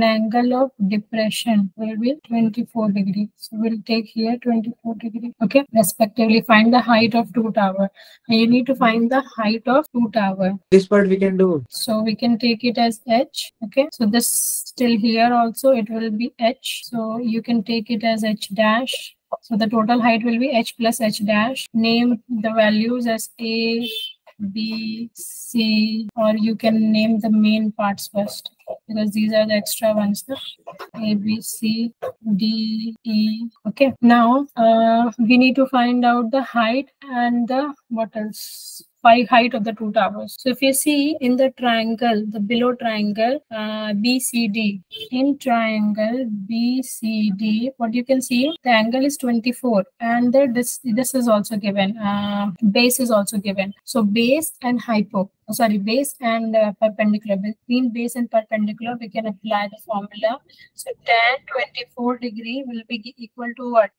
an angle of depression will be 24 degrees. So we'll take here 24 degrees. Okay, respectively find the height of two towers. You need to find the height of two towers. This part we can do. So we can take it as h. Okay, so this still here also it will be h. So you can take it as h dash. So the total height will be h plus h dash. Name the values as a, b, c, or you can name the main parts first because these are the extra ones. A, B, C, D, E. Okay. Now we need to find out the height and the what else? Height of the two towers. So if you see in the triangle, the below triangle BCD, in triangle BCD, what you can see, the angle is 24 and this is also given, base is also given. So base and base and perpendicular. Between base and perpendicular, we can apply the formula. So tan 24 degree will be equal to what?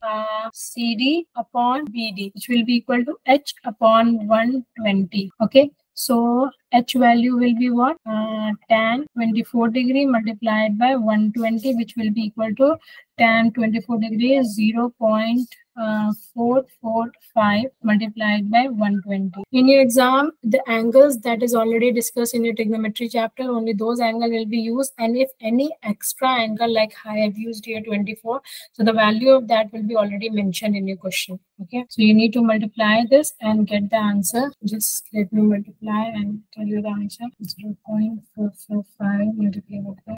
CD upon BD, which will be equal to H upon 120. Okay. So H value will be what? Tan 24 degree multiplied by 120, which will be equal to tan 24 degree is 0.445 multiplied by 120. In your exam, the angles that is already discussed in your trigonometry chapter, only those angles will be used. And if any extra angle like I have used here 24, so the value of that will be already mentioned in your question. Okay, so you need to multiply this and get the answer. Just let me multiply and tell you the answer. 0.445 multiplied by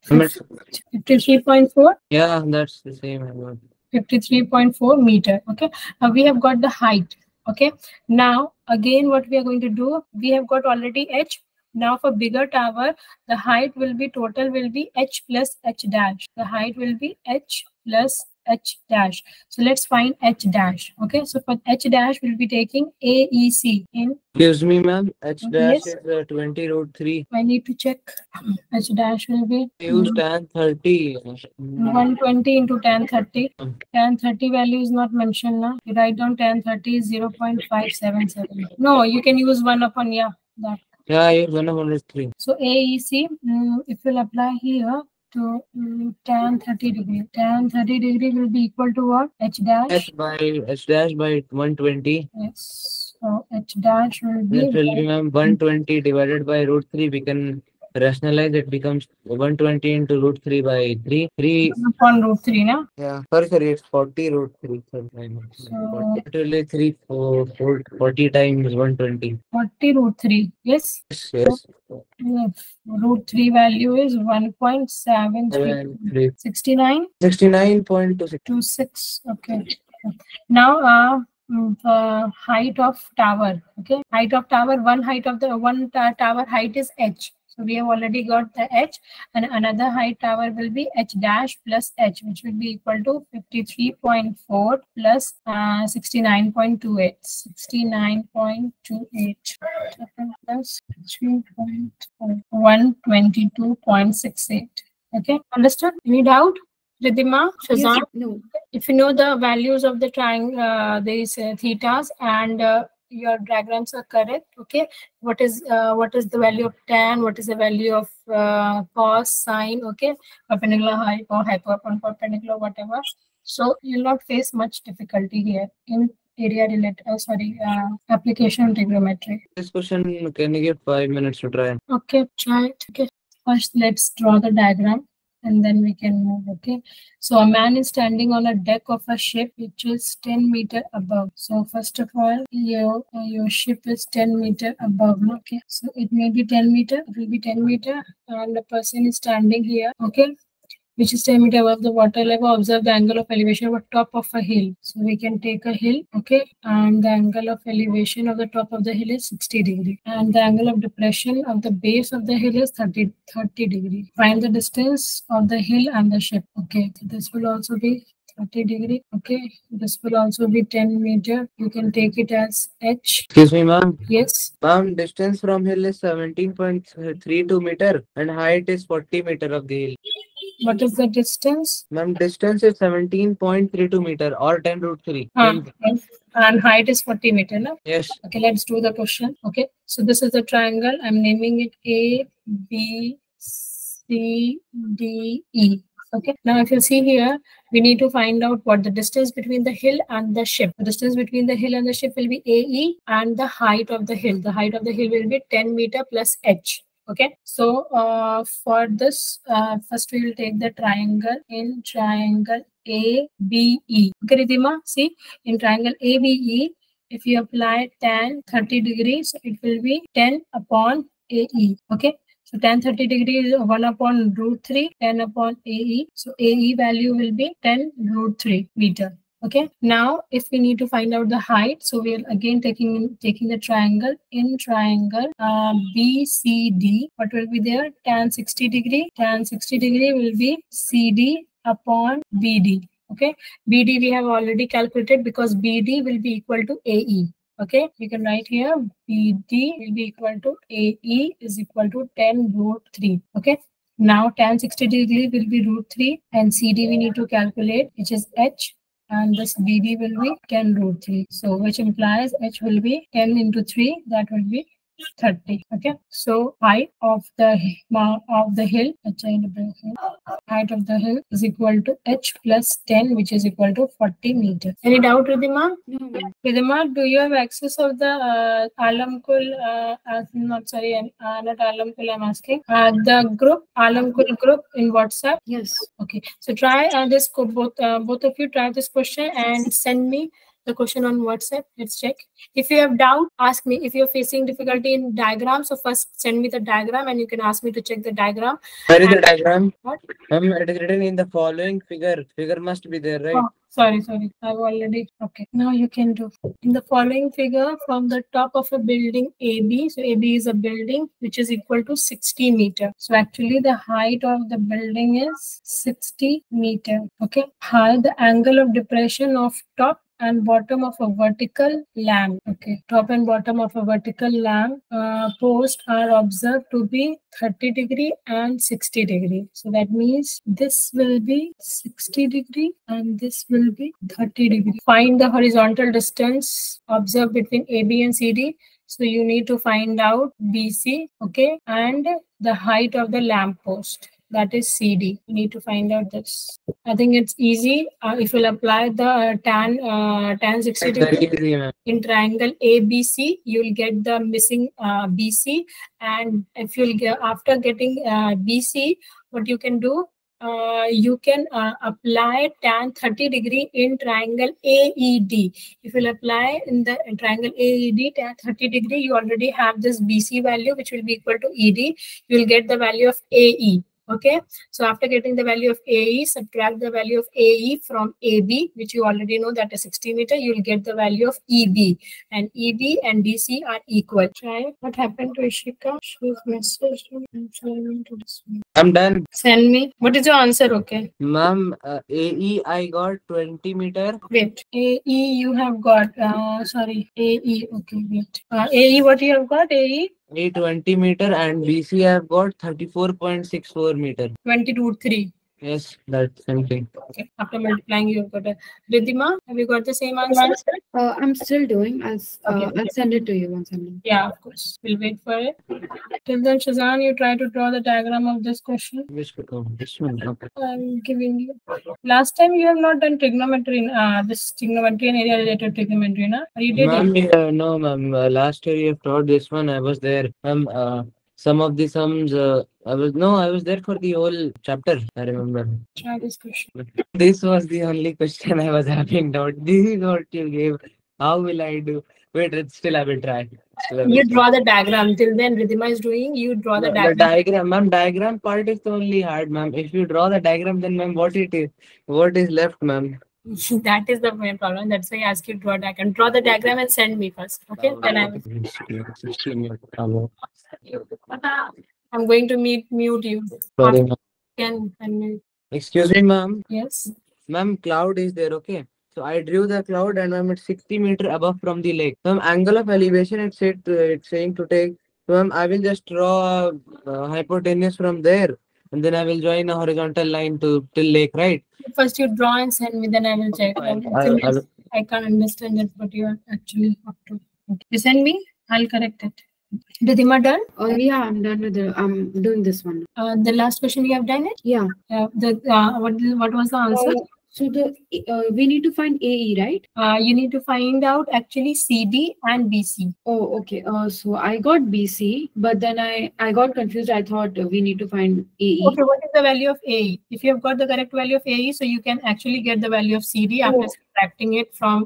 53.4. Yeah, that's the same. 53.4 meter. Okay, now we have got the height. Okay, now again what we are going to do, we have got already h. Now for bigger tower, the height will be total will be h plus h dash. The height will be h plus h dash. So let's find h dash. Okay, so for h dash we'll be taking AEC in. Excuse me, ma'am. H dash Yes. is 20 root 3. I need to check. H dash will be use tan 30. 120 into tan 30. Tan 30 value is not mentioned now. You write down tan 30 is 0.577. No, you can use 1 upon that. Yeah, I use 1 upon 3. So AEC, if we'll apply here to tan 30 degree. Tan 30 degree will be equal to what? H dash? H dash by 120. Yes. So H dash will be... That will be 120 divided by root 3. We can rationalize it, becomes 120 into root 3 by 3. 3 upon root 3, na? Yeah. Sorry, it's 40 root 3. So it will be 40 times 120. 40 root 3. Yes? Yes. So, root 3 value is 1.73. 69? 69.26. Okay. Now, height of tower. Okay. Height of tower, one tower height is h. So we have already got the h, and another height tower will be h dash plus h, which will be equal to 53.4 plus 69.28. 69.28 plus 122.68. Okay, understood? Any doubt? Riddhima, Shazam? No. If you know the values of the triangle, these thetas, and your diagrams are correct, okay, what is the value of tan, what is the value of cos, sine, okay, perpendicular, hypo, perpendicular, whatever. So you'll not face much difficulty here in area related, application of trigonometry. This question, can you give 5 minutes to try? Okay, try it. Okay, first let's draw the diagram and then we can move. Okay, so a man is standing on a deck of a ship which is 10 meters above. So first of all, your ship is 10 meters above. Okay, so it may be 10 meters, it will be 10 meters, and the person is standing here, okay, which is 10 meters above the water level. Observe the angle of elevation of the top of a hill. So we can take a hill, okay, and the angle of elevation of the top of the hill is 60 degrees, and the angle of depression of the base of the hill is 30 degrees. Find the distance of the hill and the ship. Okay, so this will also be 30 degrees. Okay, this will also be 10 meters. You can take it as h. Excuse me, ma'am. Yes. Ma'am, distance from hill is 17.32 meter and height is 40 meter of the hill. What is the distance? Ma'am, distance is 17.32 meter or 10 root 3. And height is 40 meters. No? Yes. Okay, let's do the question. Okay, so this is the triangle. I'm naming it A, B, C, D, E. Okay. Now, if you see here, we need to find out what the distance between the hill and the ship. The distance between the hill and the ship will be AE, and the height of the hill. The height of the hill will be 10 meter plus H. Okay. So, for this, first we will take the triangle in triangle ABE. Okay, Ridhima, see, in triangle ABE, if you apply tan 30 degrees, it will be 10 upon AE. Okay. So tan 30 degrees is 1 upon root 3, 10 upon AE. So AE value will be 10 root 3 meter. Okay. Now, if we need to find out the height, so we are again taking the triangle in triangle BCD. What will be there? Tan 60 degree. Tan 60 degree will be CD upon BD. Okay. BD we have already calculated because BD will be equal to AE. Okay, you can write here BD will be equal to AE is equal to 10 root 3. Okay, now tan 60 degree will be root 3 and CD we need to calculate, which is H, and this BD will be 10 root 3. So which implies H will be 10 into 3, that will be 30. Okay, so height of the hill, height of the hill is equal to H plus 10, which is equal to 40 meters. Any doubt, Ridhima? No, ma'am. Ridhima, do you have access of the Alamkul? Not sorry, not Alamkul. I'm asking. The group Alamkul group in WhatsApp. Yes. Okay, so try this. Both of you try this question and send me the question on WhatsApp. Let's check. If you have doubt, ask me. If you're facing difficulty in diagram, so first send me the diagram and you can ask me to check the diagram. Where is the diagram? What? It is written in the following figure. Figure must be there, right? Oh, sorry. I've already. Okay. Now you can do. In the following figure, from the top of a building AB, so AB is a building which is equal to 60 meter. So actually the height of the building is 60 meter. Okay. How the angle of depression of top and bottom of a vertical lamp. Okay, top and bottom of a vertical lamp post are observed to be 30 degree and 60 degree. So that means this will be 60 degree and this will be 30 degree. Find the horizontal distance observed between AB and CD. So you need to find out BC, okay, and the height of the lamp post. That is CD. You need to find out this. I think it's easy. If you'll apply the tan 60 degree in triangle ABC, you'll get the missing BC. And if you'll get after getting BC, what you can do? You can apply tan 30 degree in triangle AED. If you'll apply in the triangle AED tan 30 degree, you already have this BC value, which will be equal to ED. You will get the value of AE. Okay, so after getting the value of AE, subtract the value of AE from AB, which you already know that is 60 meter. You will get the value of EB, and EB and DC are equal. Try. What happened to Ishika? She's messaged me. I'm done. Send me. What is your answer? Okay. Ma'am, AE I got 20 meter. Wait. AE you have got. Sorry. AE. Okay. Wait. AE what you have got? AE. 20 meter and BC I have got 34.64 meter. 20 root 3. Yes, that's something. Okay. After multiplying, you've got a. Ridhima, have you got the same answer? I'm still doing. I'll send it to you once I'm done. Yeah, of course. We'll wait for it. Till then, Shazan, you try to draw the diagram of this question. Which this one? Okay. I'm giving you. Last time you have not done trigonometry in this trigonometry and area related trigonometry, na? Or you did it? No, ma'am. Last year you have taught this one. I was there. Some of the sums. I was there for the whole chapter. I remember. Try this question. This was the only question I was having doubt. This is what you gave. How will I do? Wait, still I will try. You draw the diagram. Till then, Ridhima is doing. You draw the diagram. The diagram, ma'am. Diagram part is the only hard, ma'am. If you draw the diagram, then ma'am, what is left, ma'am? That is the main problem. That's why I ask you to draw diagram. Draw the diagram and send me first. Okay? Then I will. I'm going to mute you. Sorry, Can excuse me, ma'am. Yes. Ma'am, cloud is there, okay? So I drew the cloud and I'm at 60 meter above from the lake. Ma'am, angle of elevation it's saying to take. So ma'am, I will just draw a hypotenuse from there and then I will join a horizontal line till lake, right? First you draw and send me, then I will check. I can't understand that what you are actually up to. Okay. You send me, I'll correct it. Ridhima done? Yeah, I'm done with I'm doing this one. The last question you have done it? Yeah. What was the answer? So we need to find AE, right? You need to find out actually CD and BC. Oh, okay. So I got BC, but then I got confused. I thought we need to find AE. Okay, what is the value of AE? If you have got the correct value of AE, so you can actually get the value of CD after subtracting it from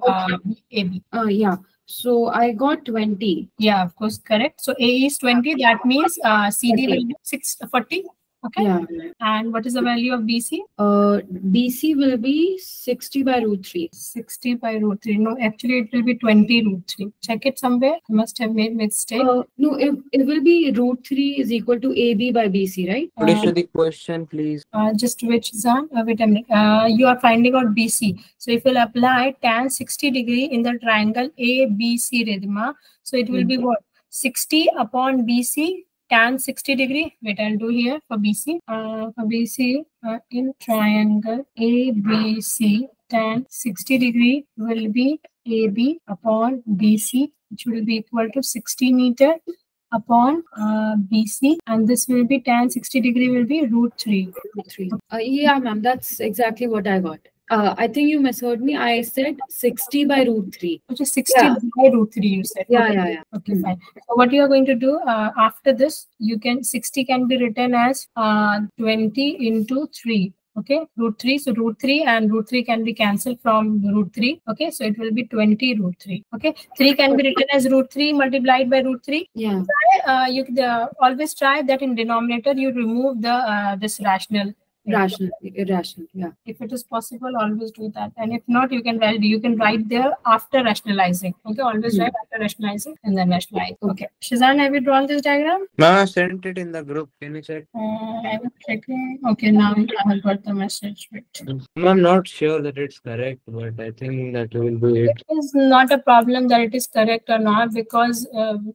AB. Yeah. So I got 20. Yeah, of course, correct. So AE is 20. That means CD will be 640. Okay. Yeah. And what is the value of BC? BC will be 60 by root 3. 60 by root 3. No, actually it will be 20 root 3. Check it somewhere. You must have made mistake. No, it will be root 3 is equal to AB by BC, right? What is the question, please? Just which Zan? Wait a minute. You are finding out BC. So if you'll apply tan 60 degree in the triangle ABC, Ridhima, so it will be what? 60 upon BC tan 60 degree. Wait, I'll do here for BC. For BC in triangle ABC, tan 60 degree will be AB upon BC, which will be equal to 60 meter upon BC, and this will be tan 60 degree will be root 3. Yeah, ma'am, that's exactly what I got. I think you misheard me. I said 60 by root 3. Which is 60 by root 3, you said. Yeah, okay. yeah. Okay, fine. So what you are going to do after this, you can 60 can be written as 20 into 3. Okay, root 3. So root 3 and root 3 can be cancelled from root 3. Okay, so it will be 20 root 3. Okay, 3 can be written as root 3 multiplied by root 3. Yeah. You always try that in denominator you remove the this rational. Irrational, yeah. If it is possible, always do that. And if not, you can write there after rationalizing. Okay, always write after rationalizing and then rationalize. Okay. Shazan, have you drawn this diagram? Ma'am, I sent it in the group. Can you check? I will check it. Okay, now I have got the message. I'm not sure that it's correct, but I think that will be it. It is not a problem that it is correct or not, because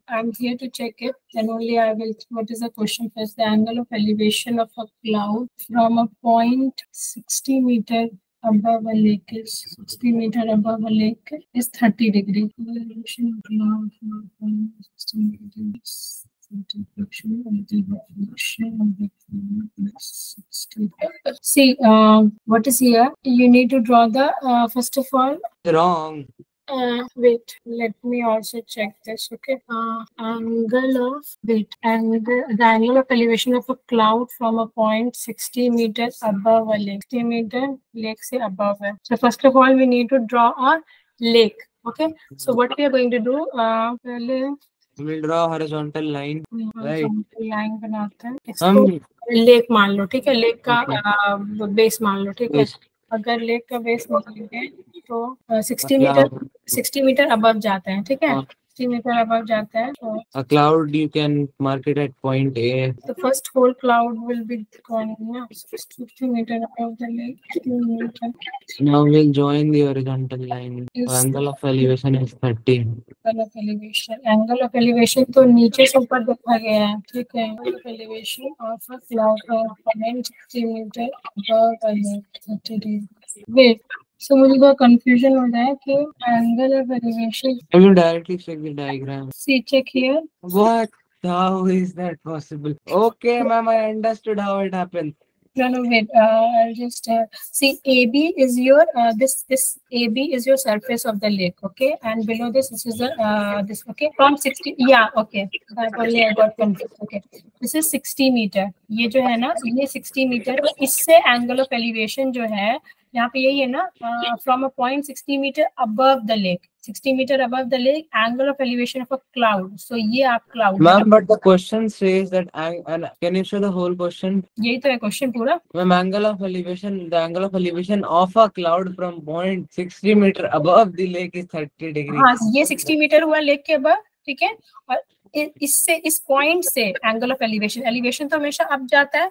I'm here to check it. Then only I will. What is the question first? The angle of elevation of a cloud from a point 60 meter above a lake is 60 meter above a lake is 30 degree. Elevation of cloud from a point 60 meter is 30 degree. See, what is here? You need to draw the first of all. Wrong. Wait, let me also check this. Okay, angle of the angle of elevation of a cloud from a point 60 meters above a lake. 60 meter lake say above it. So first of all, we need to draw a lake. Okay, so what we are going to do? We'll draw a horizontal line. Right. Line बनाते हैं इसको lake मान लो, ठीक है, lake का base मान लो, ठीक है। अगर लेक का बेस मान लेंगे तो 60 मीटर अबव जाते हैं, ठीक है, 60 मीटर अबव जाता है। तो a cloud you can mark it at point A. The first whole cloud will be going 60 meter above the lake. 60 meter. Now we'll join the horizontal line. Angle of elevation is 30. Angle of elevation. Angle of elevation तो नीचे से ऊपर देखा गया है, ठीक है। Angle of elevation of a cloud from 60 meter above the lake. 30 degrees. Wait. So मुझे बहुत confusion हो रहा है कि angle of elevation. I will directly check the diagram. See, check here. What? How is that possible? Okay, ma'am, I understood how it happened. No, wait. I'll just see. AB is your this AB is your surface of the lake, okay? And below this is the this, okay? From 60, yeah, okay. Only I got confused. Okay, this is 60 meter. ये जो है ना, ये 60 meter. इससे angle of elevation जो है यहाँ पे यही है ना, from a point 60 meter above the lake. 60 meter above the lake, angle of elevation of a cloud. So ये आप cloud. Ma'am, but the question says that, and can you show the whole question? यही तो है question पूरा. Ma'am, angle of elevation, the angle of elevation of a cloud from point 60 meter above the lake is 30 degrees. हाँ, ये 60 meter हुआ lake के above, ठीक है, और इससे इस point से angle of elevation तो हमेशा up जाता है,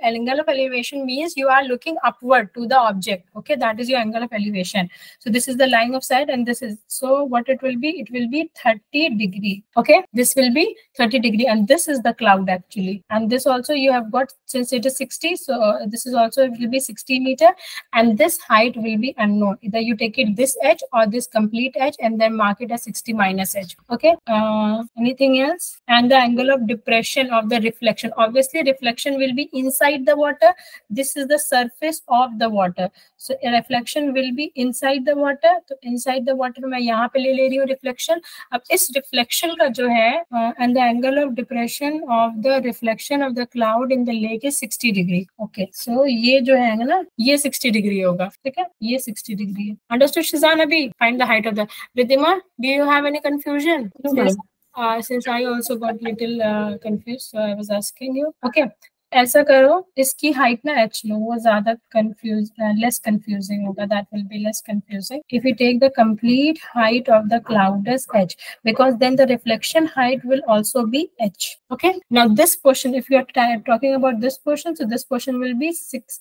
Angle of elevation means you are looking upward to the object. Okay, that is your angle of elevation. So this is the line of sight, and this is, so what it will be? It will be 30 degree. Okay, this will be 30 degree, and this is the cloud actually. And this also you have got, since it is 60, so this is also, it will be 60 meter, and this height will be unknown. Either you take it this edge or this complete edge and then mark it as 60 minus edge. Okay, anything else? And the angle of depression of the reflection, obviously reflection will be inside the water. This is the surface of the water, so a reflection will be inside the water. So inside the water मैं यहाँ पे ले रही हूँ reflection. अब इस reflection का जो है and the angle of depression of the reflection of the cloud in the lake is 60 degree. Okay, so ये जो है ना, ये 60 degree होगा. ठीक है, ये 60 degree है. Understood, Shizan? अभी find the height of the. Ridhima, do you have any confusion? No, Since I also got little confused, so I was asking you. Okay, ऐसा करो, इसकी height ना h लो, वो ज़्यादा less confusing होगा. That will be less confusing if you take the complete height of the cloud as h, because then the reflection height will also be h. Okay, now this portion, if you are talking about this portion, so this portion will be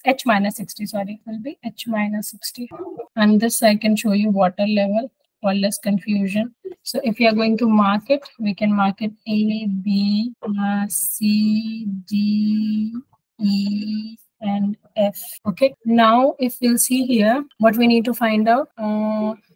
h minus 60. Sorry, will be h minus 60, and this I can show you water level for less confusion. So if you are going to mark it, we can mark it A, B, C, D, E, and F. Okay. Now, if we'll see here, what we need to find out.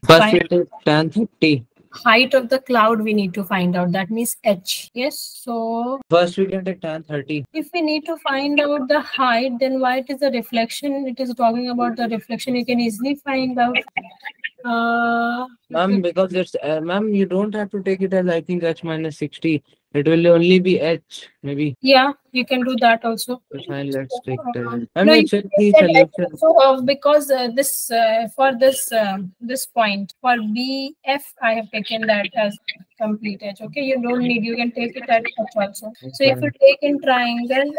First, we take tan 30. Height of the cloud we need to find out. That means h. Yes. So First, we can take tan 30. if we need to find out the height, then why it is the reflection? It is talking about the reflection. You can easily find out. Ma'am, because it's ma'am, you don't have to take it as, I think, h minus 60. It will only be h, maybe. Yeah, you can do that also. Fine, let's take that. No, I mean, check the solution. so because this for this point for BF, I have taken that as complete edge. Okay, you don't need. You can take it at h also. So if you take in triangle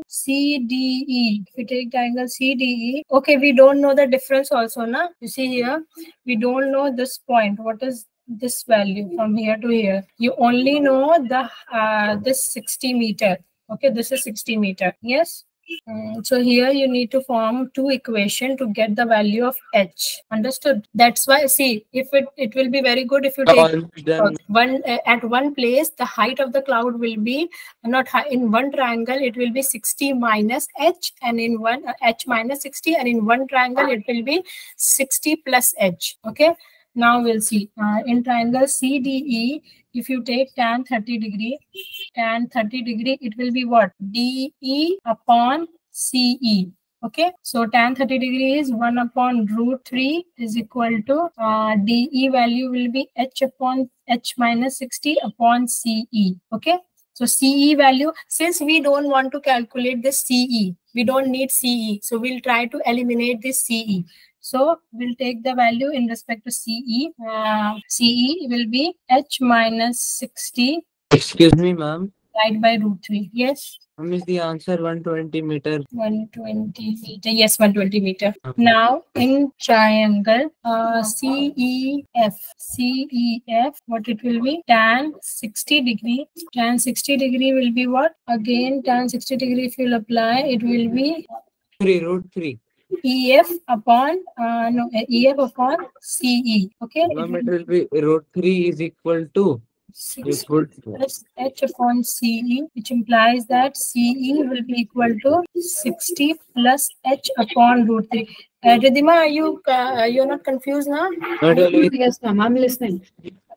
CDE, if you take triangle CDE, okay, we don't know the difference also, na? You see here, we don't know this point. What is this value from here to here? You only know the this 60 meter. Okay, this is 60 meter. Yes. So here you need to form two equation to get the value of h. Understood? That's why, see, if it will be very good if you take one at one place, the height of the cloud will be not high. In one triangle it will be 60 minus h, and in one h minus 60, and in one triangle it will be 60 plus h. Okay, now we'll see in triangle CDE. If you take tan 30 degree, it will be what? DE upon CE. Okay, so tan 30 degree is 1 upon root 3 is equal to DE value will be h upon h minus 60 upon CE. Okay, so CE value, since we don't want to calculate the CE, we don't need CE, so we'll try to eliminate this CE. So we'll take the value in respect to CE. CE will be h minus 60. Excuse me, ma'am. Divided by root 3. Yes. Ma'am, is the answer 120 meter? 120 meter. Yes, 120 meter. Now in triangle CEF, what it will be? Tan 60 degree. Tan 60 degree will be what? Again, tan 60 degree, if you'll apply, it will be root 3. EF upon EF upon CE. Okay. Ma'am, it will be root 3 is equal to 6 plus h upon CE, which implies that CE will be equal to 60 plus h upon root 3. Ridhima, you're not confused now? Yes, ma'am, I'm listening.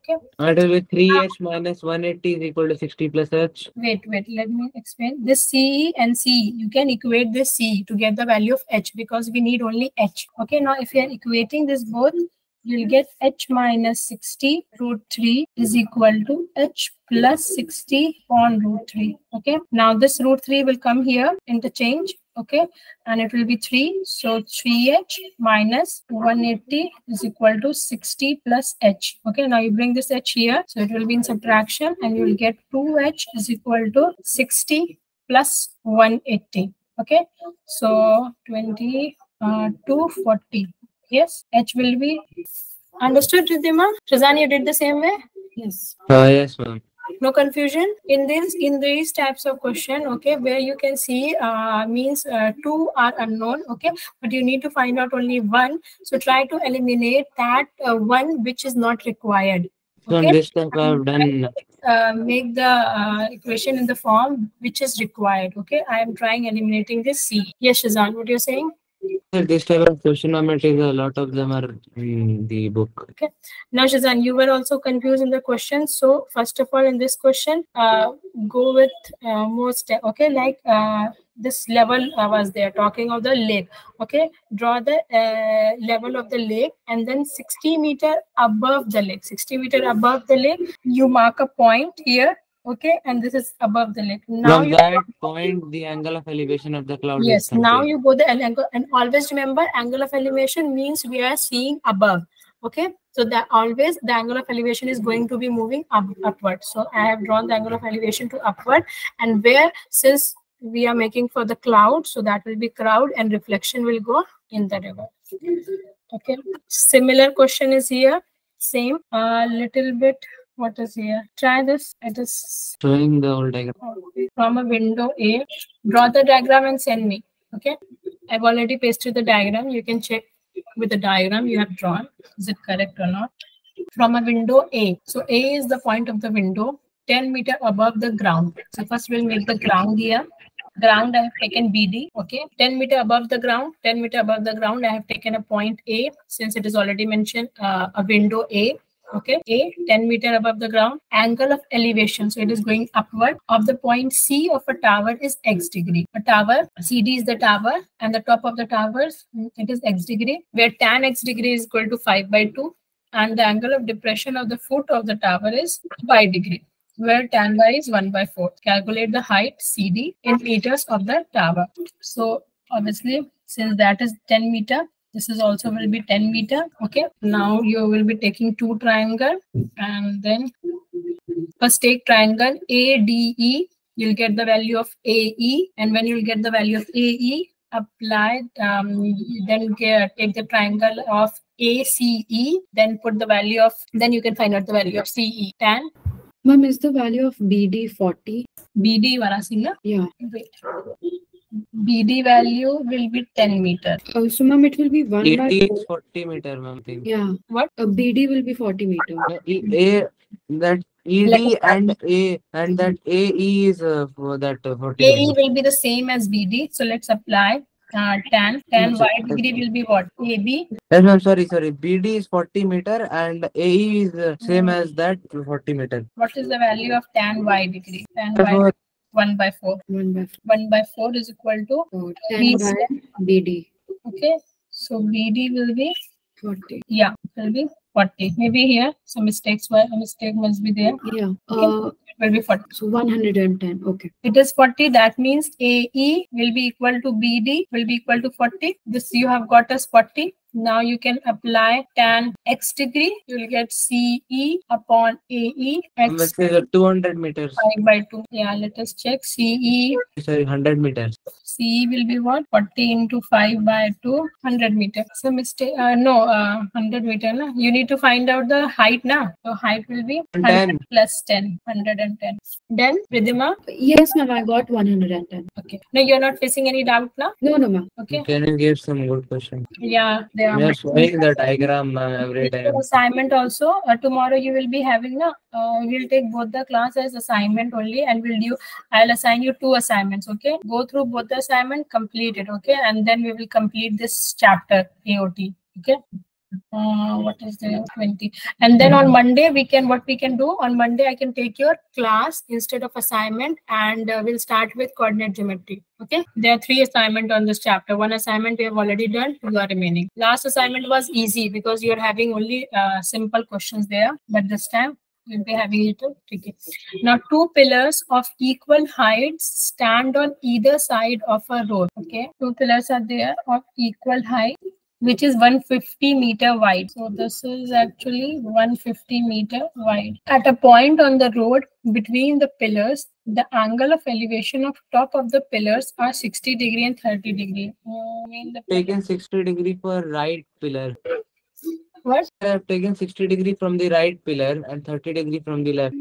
Okay. It will be 3h minus 180 is equal to 60 plus h. Wait, let me explain. This CE and CE, you can equate this CE to get the value of h, because we need only h. Okay, now if you are equating this both, you'll get h minus 60 root 3 is equal to h plus 60 upon root 3. Okay, now this root 3 will come here, interchange. Okay, and it will be 3. So 3h minus 180 is equal to 60 plus h. Okay, now you bring this h here. So it will be in subtraction, and you will get 2h is equal to 60 plus 180. Okay, so 20 to 40. Yes, h will be. Understood, Ridhima? Shazan, you did the same way? Yes. Yes, ma'am. No confusion in these types of question, okay, where you can see means two are unknown, okay, but you need to find out only one. So try to eliminate that one which is not required. So Okay. this step I have done. Make the equation in the form which is required. Okay, I am trying eliminating this C. Yes, Shazan, what you're saying? This type of question is a lot of them are in the book. Okay. Now, Shazan, you were also confused in the question. So, first of all, in this question, go with more step. Okay, like this level was there talking of the lake. Okay, draw the level of the lake, and then 60 meter above the lake. 60 meter above the lake, you mark a point here. Okay, and this is above the lake. Now From that point, the angle of elevation of the cloud yes, is 30. now you go the angle, and always remember angle of elevation means we are seeing above. Okay, so that always the angle of elevation is going to be moving upward. So I have drawn the angle of elevation to upward, and where since we are making for the cloud, so that will be cloud and reflection will go in the river. Okay, similar question is here, same little bit. What is here? Try this. It is Showing the whole diagram. from a window A. Draw the diagram and send me. Okay. I've already pasted the diagram. You can check with the diagram you have drawn. Is it correct or not? From a window A. So A is the point of the window, 10 meter above the ground. So first we'll make the ground here. Ground I have taken BD. Okay. 10 meter above the ground. 10 meter above the ground I have taken a point A, since it is already mentioned a window A. Okay, A, 10 meter above the ground. Angle of elevation, so it is going upward, of the point C of a tower is x degree. A tower, CD is the tower, and the top of the towers, it is x degree, where tan x degree is equal to 5/2, and the angle of depression of the foot of the tower is y degree, where tan y is 1/4. Calculate the height CD in meters of the tower. So obviously, since that is 10 meter, this is also will be 10 meter. Okay, now you will be taking two triangle, and then first take triangle ADE. You'll get the value of AE, and when you'll get the value of AE, apply, then take the triangle of ACE, then put the value of, then you can find out the value of CE. Tan. Ma'am, is the value of BD 40? BD Varasingha? Yeah. Wait. BD value will be 10 meter. So, ma'am, it will be 1 by 80 4. is 40 meter, ma'am. Yeah. What? BD will be 40 meter. That ED and A and that AE is for that 40 AE meter. will be the same as BD. So let's apply tan y degree will be what? AB. Yes, ma'am. Sorry. BD is 40 meter and AE is same as that 40 meter. What is the value of tan y degree? Tan y 1/4. 1/4 is equal to 10 by BD. Okay, so BD will be 40. Yeah, it will be 40. Maybe here some mistake must be there. Yeah. Okay. It will be 40. So 110. Okay. It is 40. That means AE will be equal to BD will be equal to 40. This you have got as 40. Now you can apply tan x degree. You will get CE upon AE. X 200 meters. 5/2. Yeah, let us check. CE. Sorry, 100 meters. CE will be what? 40 into 5/2, 100 meter. So mistake. No, 100 meter. Na? You need to find out the height now. So height will be 100 plus 10. 110. Then, Ridhima? Yes, ma'am, I got 110. Okay. No, you're not facing any doubt now? No, ma'am. Okay. Can you give some good question? Yeah, they are. We are showing the diagram, ma'am, every time. Assignment also. Tomorrow you will be having we'll take both the class as assignment only, and I'll assign you 2 assignments. Okay. Go through both the assignment, complete it. Okay. And then we will complete this chapter AOT. Okay. What is the 20? And then on Monday what we can do on Monday, I can take your class instead of assignment, and we'll start with coordinate geometry. Okay, there are 3 assignments on this chapter. 1 assignment we have already done, 2 are remaining. Last assignment was easy because you're having only simple questions there, but this time we'll be having it tricky. Now 2 pillars of equal heights stand on either side of a road. Okay, 2 pillars are there of equal height, which is 150 meter wide. So this is actually 150 meter wide. At a point on the road between the pillars, the angle of elevation of top of the pillars are 60 degree and 30 degree. Taken 60 degree for right pillar. What? I have taken 60 degree from the right pillar and 30 degree from the left.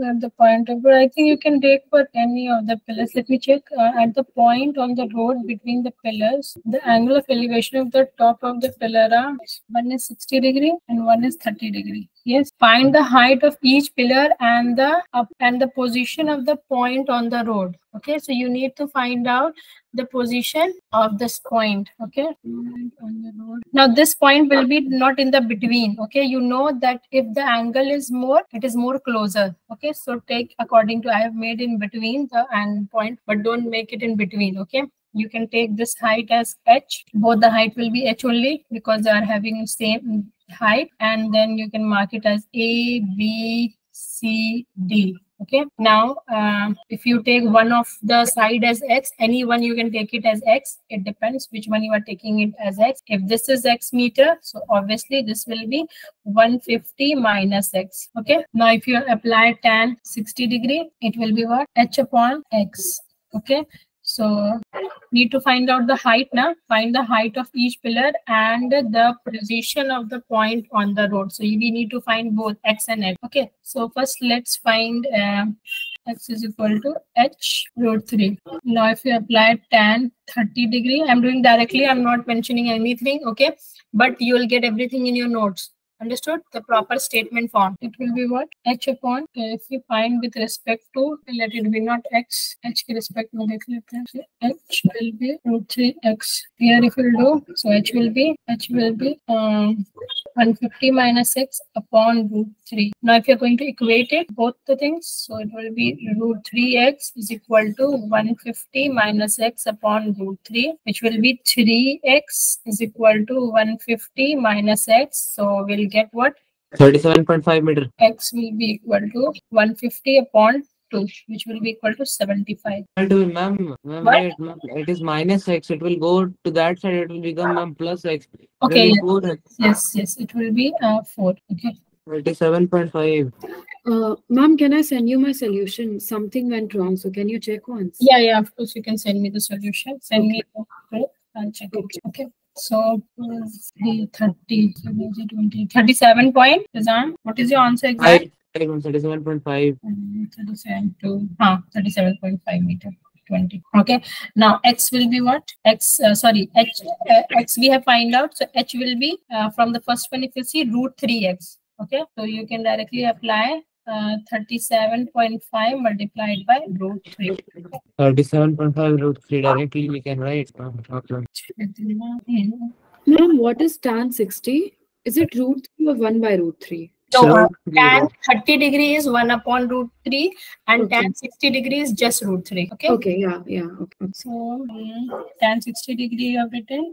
At the point of, but I think you can take for any of the pillars. Let me check. At the point on the road between the pillars, the angle of elevation of the top of the pillar are one is 60 degree and one is 30 degree. Yes. Find the height of each pillar and the position of the point on the road. Okay. So you need to find out the position of this point. Okay. On the road. Now this point will be not in the between. Okay. You know that if the angle is more, it is more closer. Okay. So take according to, I have made in between the end point, but don't make it in between. Okay. You can take this height as h. Both the height will be h only because they are having same height, and then you can mark it as A, B, C, D. Okay. Now, if you take one of the side as x, any one you can take it as x. It depends which one you are taking it as x. If this is x meter, so obviously this will be 150 minus x. Okay. Now, if you apply tan 60 degree, it will be what? H upon x. Okay. So need to find out the height now. Find the height of each pillar and the position of the point on the road. So we need to find both x and h. Okay. So first let's find x is equal to h root 3. Now if you apply tan 30 degree, I'm doing directly. I'm not mentioning anything. Okay. But you will get everything in your notes. Understood? The proper statement form. It will be what? H upon, if you find with respect to, let it be not x, h ke respect mein dekh lete hain. So h will be root 3x. Here if you do, so h will be 150 minus x upon root 3. Now if you're going to equate it, both the things, so it will be root 3x is equal to 150 minus x upon root 3, which will be 3x is equal to 150 minus x. So we'll get what? 37.5 meter. X will be equal to 150 upon 2, which will be equal to 75. Ma'am, wait, ma'am, it is minus x. It will go to that side. It will become ma'am plus x. Okay. It will be 4x. Yes. It will be 4. Okay. 37.5. Ma'am, can I send you my solution? Something went wrong, so can you check once? Yeah. Of course, you can send me the solution. Send me the proof. I'll check it. Okay. So 30, 37 point. Rizan, what is your answer exactly? 37.5. 37.5 meter. 20. Okay. Now x will be what? X we have find out. So h will be from the first one, if you see, root 3x. Okay. So you can directly apply 37.5 multiplied by root 3. 37.5 root 3 directly we can write. Ma'am, what is tan 60? Is it root 3 or 1 by root 3? So tan 30 degree is 1 upon root 3 and tan 60 degree is just root 3. Okay. Okay. Yeah. Okay. So tan 60 degree you have written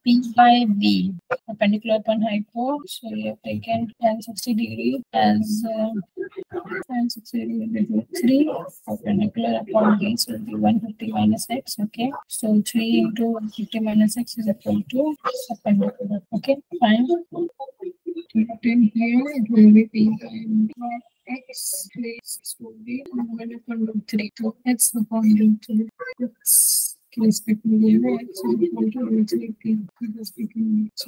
P by B, perpendicular upon hypo. So you have taken tan 60 degree as tan 60 degree root 3, perpendicular upon B, so it will be 150 minus x. Okay. So 3 into 150 minus x is equal to perpendicular. Okay. Fine. In here it will be P by x place will be 1 upon root 3. So x upon root 3. X respectively x is equal to root 3 p. Respectively x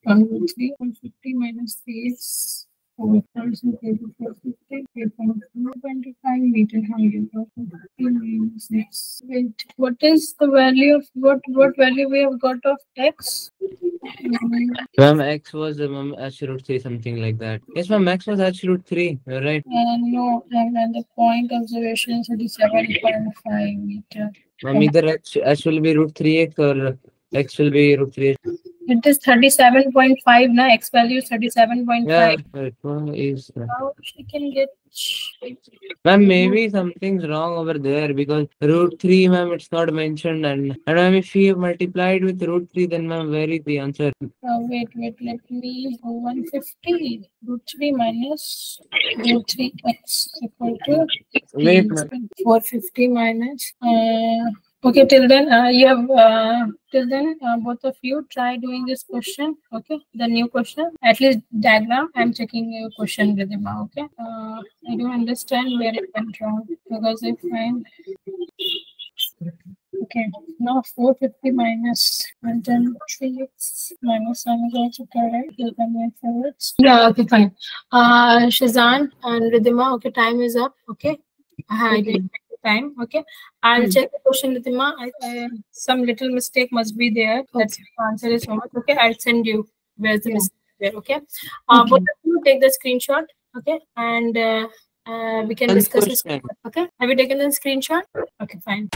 upon root 3. 150 minus 3 is 4,450 meter high. 50 minus x. Wait, what is the value of what value we have got of x? Ma'am, x was h root 3, something like that. Yes, ma'am, x was h root 3. You're right. No, and the point observation is 37.5 meter. Ma'am, either h will be root 3x or x will be root 3x. It is 37.5 na, x value is 37.5. Yeah, it is. How she can get? Ma'am, maybe something's wrong over there because root 3, ma'am, it's not mentioned, and ma'am, if we have multiplied with root 3, then ma'am, where is the answer? Wait, let me 150 root 3 minus root 3x equal to Wait, ma'am. 450 minus okay, till then you have both of you try doing this question. Okay, the new question, at least diagram. I'm checking your question with him. Okay, I don't understand where it went wrong because I find Okay, now 450 minus 103x minus 1 is also correct. You can move forward. Yeah, okay, fine. Shazan and Ridhima, okay, time is up. Okay. I did time. Okay. I'll check the question, Ridhima. Some little mistake must be there. That's why the answer is so much. Okay, I'll send you where's the mistake there. Okay. Both of you take the screenshot. Okay, and we can discuss this. Okay. Have you taken the screenshot? Okay, fine.